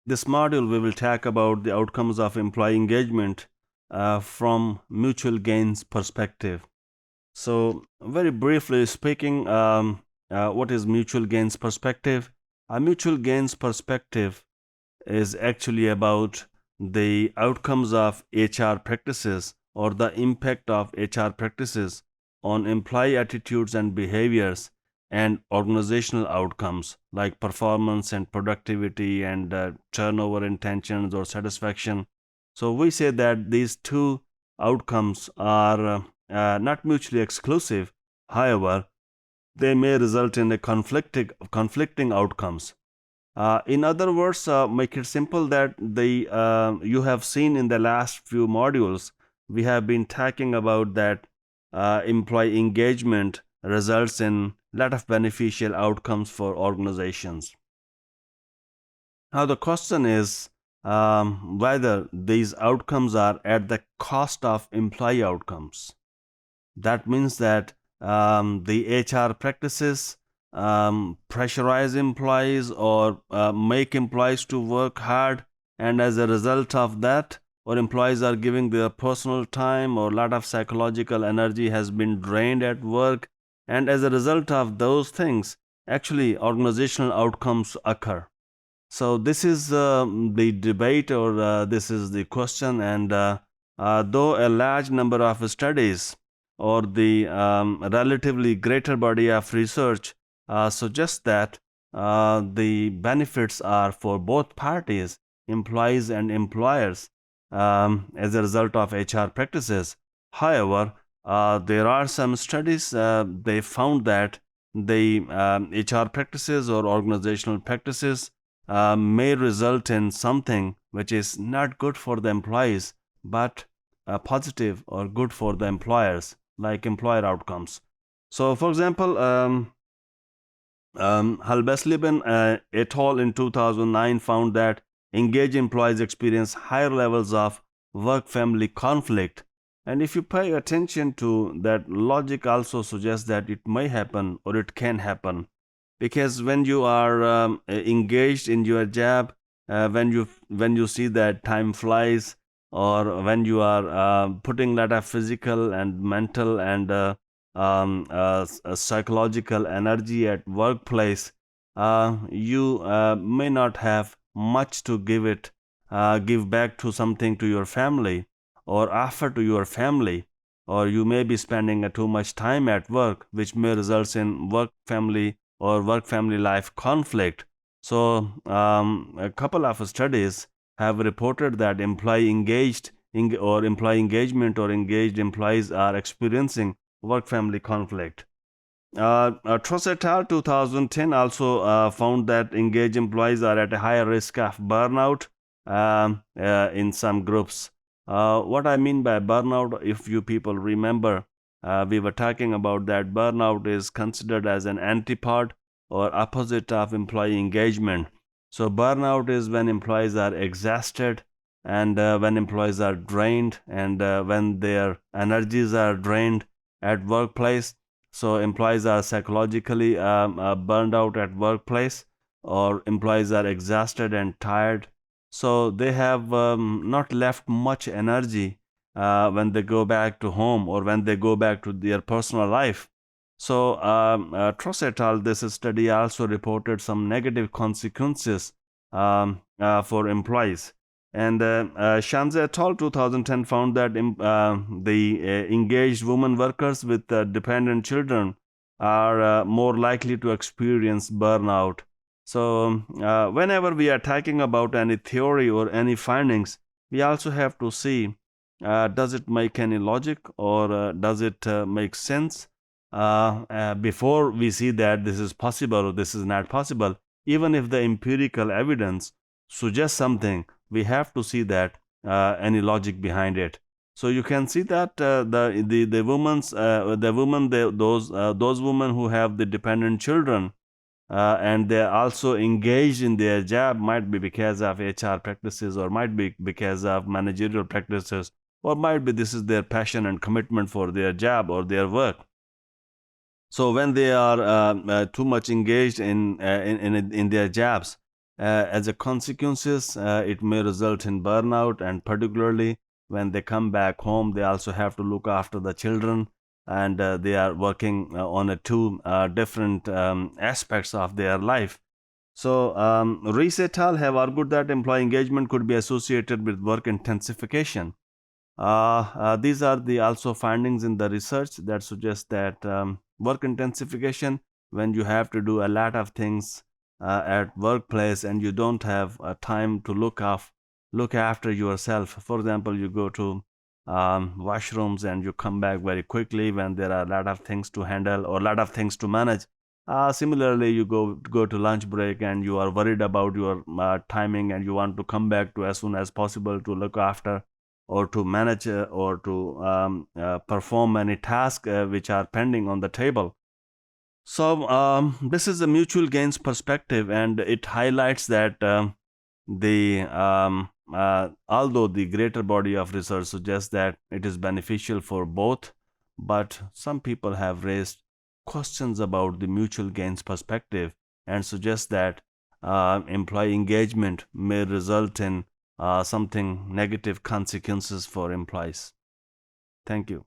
This module we will talk about the outcomes of employee engagement from mutual gains perspective. So, very briefly speaking, what is mutual gains perspective? A mutual gains perspective is actually about the outcomes of HR practices or the impact of HR practices on employee attitudes and behaviors and organizational outcomes like performance and productivity and turnover intentions or satisfaction. So we say that these two outcomes are not mutually exclusive. However, they may result in a conflicting outcomes. In other words, make it simple that the you have seen in the last few modules, we have been talking about that employee engagement results in a lot of beneficial outcomes for organizations. Now, the question is whether these outcomes are at the cost of employee outcomes. That means that the HR practices pressurize employees or make employees to work hard, and as a result of that, or employees are giving their personal time or a lot of psychological energy has been drained at work, and as a result of those things, actually organizational outcomes occur. So this is the debate, or this is the question, and though a large number of studies or the relatively greater body of research suggests that the benefits are for both parties, employees and employers, as a result of HR practices. However, there are some studies they found that the HR practices or organizational practices may result in something which is not good for the employees but positive or good for the employers, like employer outcomes. So, for example, Halbesleben et al. In 2009 found that engaged employees experience higher levels of work family conflict. And if you pay attention to that, logic also suggests that it may happen or it can happen, because when you are engaged in your job, when you see that time flies, or when you are putting a lot of physical and mental and psychological energy at workplace, you may not have much to give back to something to your family or offer to your family, or you may be spending too much time at work, which may result in work family or work family life conflict. So, a couple of studies have reported that employee engagement or engaged employees are experiencing work family conflict. Truss et al. 2010 also found that engaged employees are at a higher risk of burnout in some groups. What I mean by burnout, if you people remember, we were talking about that burnout is considered as an antipode or opposite of employee engagement. So, burnout is when employees are exhausted and when employees are drained and when their energies are drained at workplace. So, employees are psychologically burned out at workplace, or employees are exhausted and tired. So, they have not left much energy when they go back to home or when they go back to their personal life. So, Truss et al., this study also reported some negative consequences for employees. And Shanze et al. 2010 found that the engaged women workers with dependent children are more likely to experience burnout. So, whenever we are talking about any theory or any findings, we also have to see, does it make any logic, or does it make sense before we see that this is possible or this is not possible. Even if the empirical evidence suggests something, we have to see that any logic behind it. So you can see that those women who have the dependent children and they're also engaged in their job, might be because of HR practices, or might be because of managerial practices, or might be this is their passion and commitment for their job or their work. So when they are too much engaged in their jobs, As a consequences, it may result in burnout, and particularly when they come back home, they also have to look after the children, and they are working on a two different aspects of their life. So, Reese et al. Have argued that employee engagement could be associated with work intensification. These are the also findings in the research that suggest that work intensification, when you have to do a lot of things at workplace and you don't have time to look after yourself. For example, you go to washrooms and you come back very quickly when there are a lot of things to handle or a lot of things to manage. Similarly, you go to lunch break and you are worried about your timing and you want to come back to as soon as possible to look after or to manage or to perform any task which are pending on the table. So this is a mutual gains perspective, and it highlights that the although the greater body of research suggests that it is beneficial for both, but some people have raised questions about the mutual gains perspective and suggest that employee engagement may result in something negative consequences for employees. Thank you.